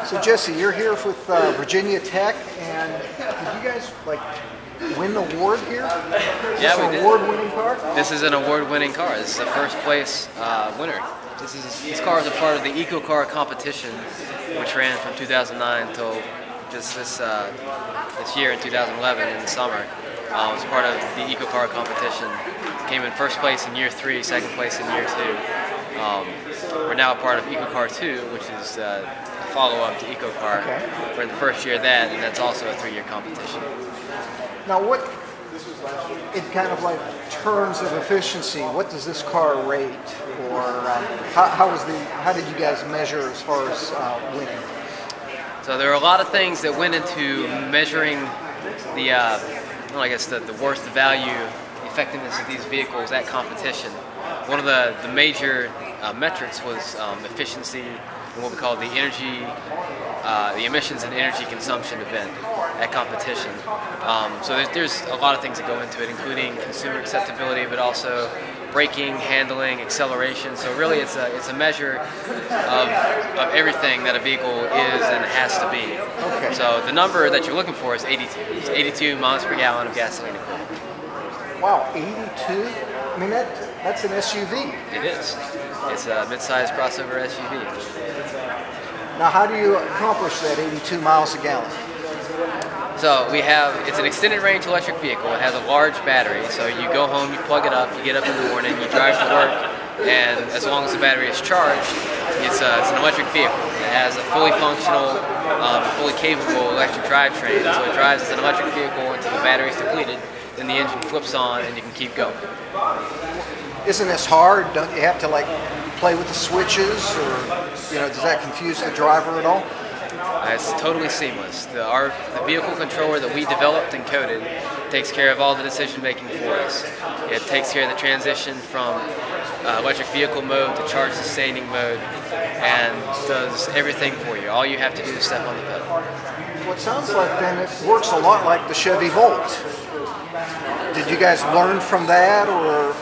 So Jesse, you're here with Virginia Tech, and did you guys win the award here? Yeah, we did. Award-winning car? This is an award-winning car. This is a first place winner. This car is a part of the EcoCar competition, which ran from 2009 till just this year in 2011 in the summer. It was part of the EcoCar competition. Came in first place in year 3, second place in year 2. We're now a part of EcoCar 2, which is a follow-up to EcoCar. Okay. We're in the first year of that, and that's also a 3-year competition. Now, what, in kind of terms of efficiency, what does this car rate, or how did you guys measure as far as winning? So there are a lot of things that went into measuring the, I guess the worth, the value, the effectiveness of these vehicles at competition. One of the major metrics was efficiency and what we call the energy, the emissions and energy consumption event at competition. So there's a lot of things that go into it, including consumer acceptability, but also braking, handling, acceleration. So really it's a measure of everything that a vehicle is and has to be. Okay. So the number that you're looking for is 82. It's 82 miles per gallon of gasoline equivalent. Wow, 82? I mean, that's an SUV. It is. It's a mid-sized crossover SUV. Now, how do you accomplish that 82 miles a gallon? So it's an extended range electric vehicle. It has a large battery, so you go home, you plug it up, you get up in the morning, you drive to work, and as long as the battery is charged, it's an electric vehicle. It has a fully functional, fully capable electric drivetrain, so it drives as an electric vehicle until the battery is depleted, then the engine flips on and you can keep going. Isn't this hard? Don't you have to play with the switches, or does that confuse the driver at all? It's totally seamless. The vehicle controller that we developed and coded takes care of all the decision making for us. It takes care of the transition from electric vehicle mode to charge sustaining mode, and does everything for you. All you have to do is step on the pedal. Well, it sounds like then it works a lot like the Chevy Volt. Did you guys learn from that, or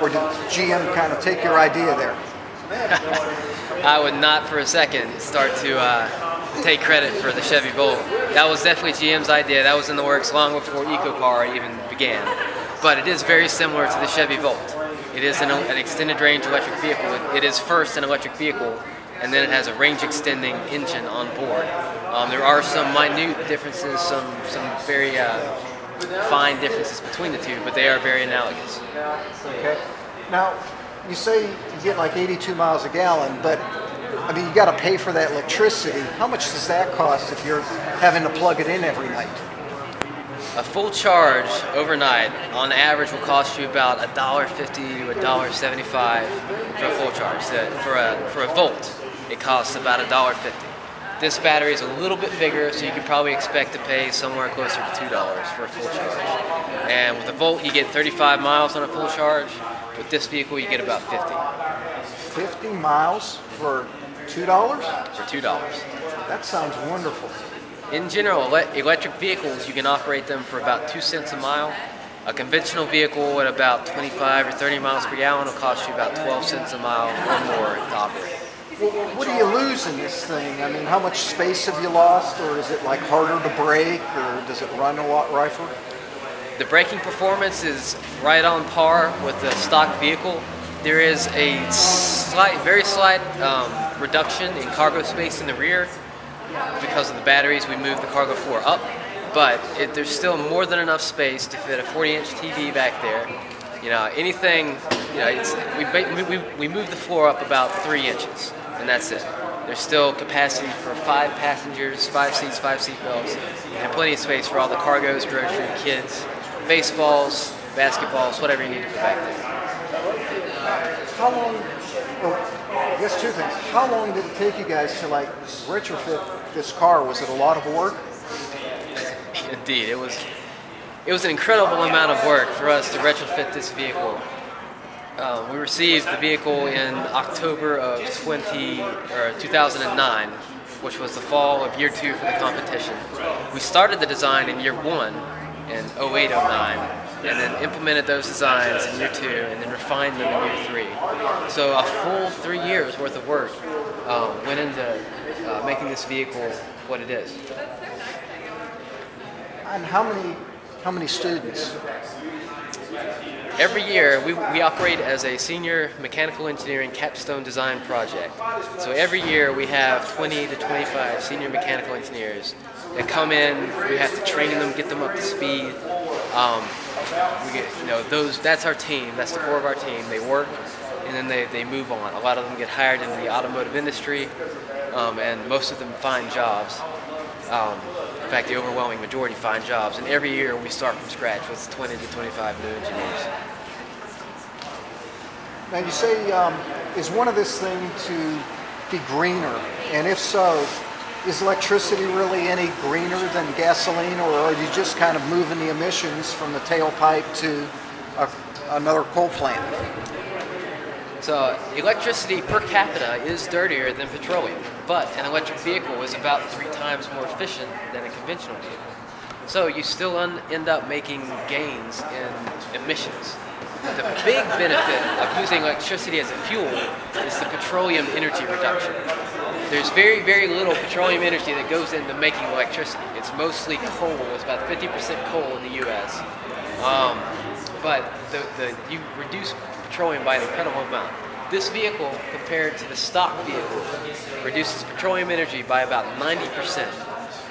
did GM kind of take your idea there? I would not for a second start to take credit for the Chevy Volt. That was definitely GM's idea. That was in the works long before EcoCar even began. But it is very similar to the Chevy Volt. It is an extended range electric vehicle. It is first an electric vehicle, and then it has a range extending engine on board. There are some minute differences, some very fine differences between the two, but they are very analogous. Okay. Now, you say you get 82 miles a gallon, but I mean, you got to pay for that electricity. How much does that cost if you're having to plug it in every night? A full charge overnight, on average, will cost you about $1.50 to $1.75 for a full charge. For a Volt, it costs about $1.50. This battery is a little bit bigger, so you could probably expect to pay somewhere closer to $2 for a full charge. And with the Volt, you get 35 miles on a full charge. With this vehicle, you get about 50. 50 miles for $2? For $2. That sounds wonderful. In general, electric vehicles, you can operate them for about 2 cents a mile. A conventional vehicle at about 25 or 30 miles per gallon will cost you about 12 cents a mile or more to operate. Well, what do you lose in this thing? I mean, how much space have you lost, or is it harder to brake, or does it run a lot rougher? The braking performance is right on par with the stock vehicle. There is a very slight reduction in cargo space in the rear. Because of the batteries, we moved the cargo floor up, but there's still more than enough space to fit a 40-inch TV back there. We moved the floor up about 3 inches, and that's it. There's still capacity for 5 passengers, 5 seats, 5 seat belts, and plenty of space for all the cargoes, grocery, kids, baseballs, basketballs, whatever you need to put back there. How long, I guess 2 things. How long did it take you guys to retrofit this car? Was it a lot of work? Indeed, it was an incredible amount of work for us to retrofit this vehicle. We received the vehicle in October of 2009, which was the fall of year 2 for the competition. We started the design in year 1 in 08-09, and then implemented those designs in year 2, and then refined them in year 3. So a full 3 years worth of work went into making this vehicle what it is. And how many students? Every year, we operate as a senior mechanical engineering capstone design project. So every year we have 20 to 25 senior mechanical engineers that come in. We have to train them, get them up to speed. We get, that's our team. That's the core of our team. They work and then they move on. A lot of them get hired into the automotive industry, and most of them find jobs. In fact, the overwhelming majority find jobs, and every year we start from scratch with 20 to 25 new engineers. Now you say, is one of this thing to be greener? And if so, is electricity really any greener than gasoline, or are you just kind of moving the emissions from the tailpipe to another coal plant? So electricity per capita is dirtier than petroleum, but an electric vehicle is about 3 times more efficient than a conventional vehicle. So you still end up making gains in emissions. The big benefit of using electricity as a fuel is the petroleum energy reduction. There's very, very little petroleum energy that goes into making electricity. It's mostly coal. It's about 50% coal in the U.S. But you reduce petroleum by an incredible amount. This vehicle, compared to the stock vehicle, reduces petroleum energy by about 90%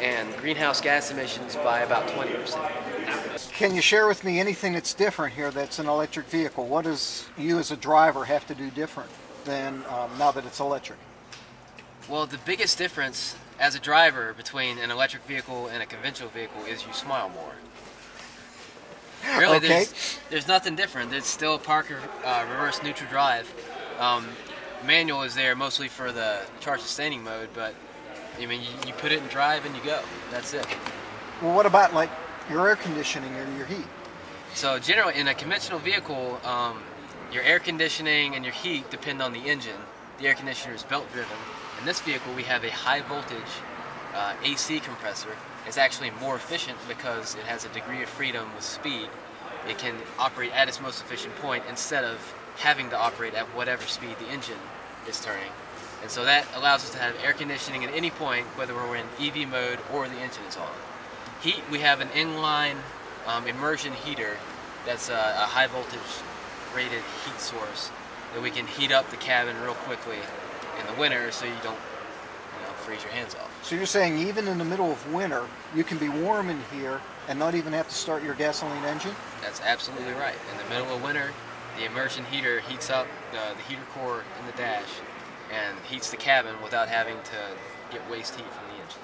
and greenhouse gas emissions by about 20%. Can you share with me anything that's different here that's an electric vehicle? What does you as a driver have to do different than now that it's electric? Well, the biggest difference as a driver between an electric vehicle and a conventional vehicle is you smile more. Really, okay. There's nothing different. It's still a park reverse neutral drive. Manual is there mostly for the charge sustaining mode, but I mean, you put it in drive and you go. That's it. Well, what about like your air conditioning and your heat? So generally, in a conventional vehicle, your air conditioning and your heat depend on the engine. The air conditioner is belt driven. In this vehicle, we have a high voltage AC compressor. It's actually more efficient because it has a degree of freedom with speed. It can operate at its most efficient point instead of having to operate at whatever speed the engine is turning. And so that allows us to have air conditioning at any point, whether we're in EV mode or the engine is on. Heat, we have an inline immersion heater that's a high voltage rated heat source that we can heat up the cabin real quickly in the winter so you don't freeze your hands off. So you're saying even in the middle of winter, you can be warm in here and not even have to start your gasoline engine? That's absolutely right. In the middle of winter, the immersion heater heats up the heater core in the dash and heats the cabin without having to get waste heat from the engine.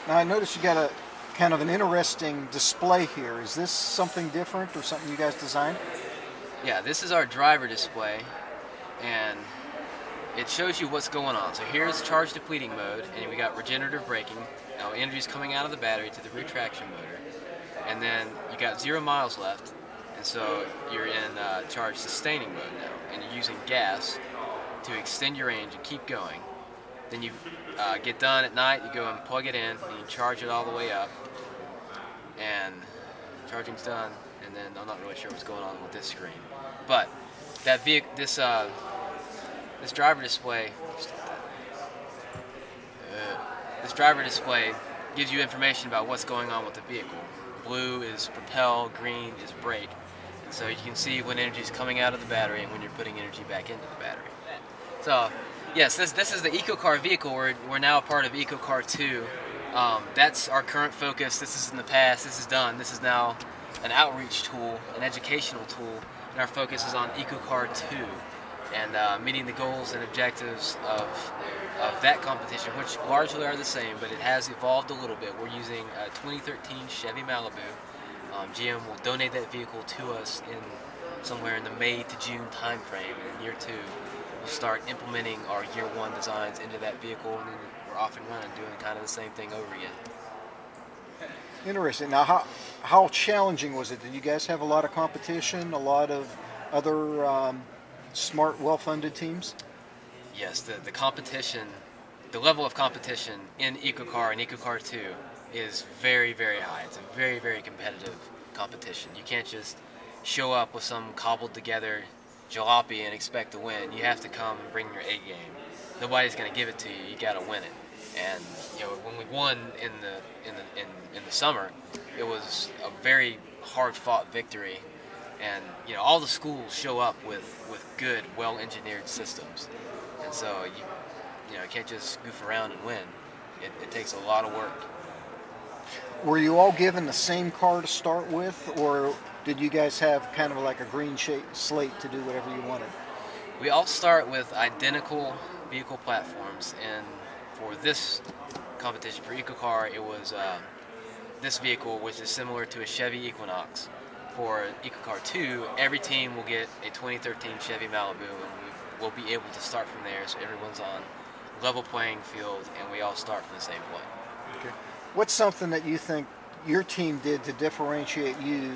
Now I noticed you got a kind of an interesting display here. Is this something different or something you guys designed? Yeah, this is our driver display, and it shows you what's going on. So here's charge depleting mode, and we got regenerative braking. Now energy is coming out of the battery to the rear traction motor, and then you got 0 miles left, and so you're in charge sustaining mode now, and you're using gas to extend your range and keep going. Then you get done at night, you go and plug it in, and you charge it all the way up, and charging's done, and then I'm not really sure what's going on with this screen. But that vehicle, this driver display, this driver display gives you information about what's going on with the vehicle. Blue is propel, green is brake, and so you can see when energy is coming out of the battery and when you're putting energy back into the battery. So, yes, this is the EcoCar vehicle. We're now a part of EcoCar 2. That's our current focus. This is in the past. This is done. This is now an outreach tool, an educational tool, and our focus is on EcoCar 2 and meeting the goals and objectives of that competition, which largely are the same, but it has evolved a little bit. We're using a 2013 Chevy Malibu. GM will donate that vehicle to us in somewhere in the May to June time frame, and in year 2 we'll start implementing our year 1 designs into that vehicle, and then we're off and running doing kind of the same thing over again. Interesting. Now, how challenging was it? Did you guys have a lot of competition, a lot of other smart, well-funded teams? Yes, the competition, the level of competition in EcoCar and EcoCar 2 is very, very high. It's a very, very competitive competition. You can't just show up with some cobbled together jalopy and expect to win. You have to come and bring your A game. nobody's going to give it to you. You got to win it. And when we won in the summer, it was a very hard-fought victory. And all the schools show up with good, well-engineered systems. And so you can't just goof around and win. It takes a lot of work. Were you all given the same car to start with, or did you guys have kind of like a green slate to do whatever you wanted? We all start with identical vehicle platforms, and for this competition, for EcoCar, it was this vehicle, which is similar to a Chevy Equinox. For EcoCar 2, every team will get a 2013 Chevy Malibu, and we'll be able to start from there, so everyone's on level playing field, and we all start from the same point. Okay. What's something that you think your team did to differentiate you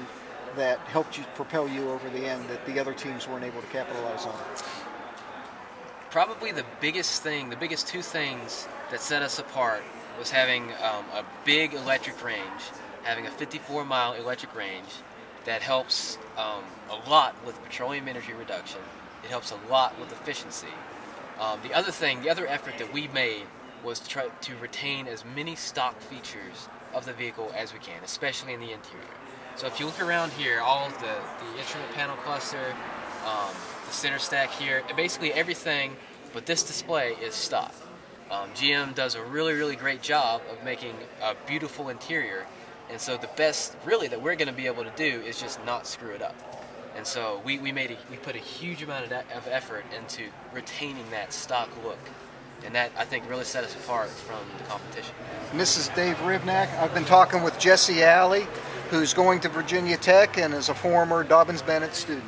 that helped you propel you over the end that the other teams weren't able to capitalize on? Probably the biggest two things that set us apart was having a big electric range, having a 54-mile electric range that helps a lot with petroleum energy reduction. It helps a lot with efficiency. The other effort that we made was to try to retain as many stock features of the vehicle as we can, especially in the interior. So if you look around here, all of the instrument panel cluster, the center stack here, basically everything but this display is stock. GM does a really, really great job of making a beautiful interior, and so the best really that we're going to be able to do is just not screw it up. And so we put a huge amount of effort into retaining that stock look, and that I think really set us apart from the competition. And this is Dave Rivnak. I've been talking with Jesse Alley, who's going to Virginia Tech and is a former Dobyns-Bennett student.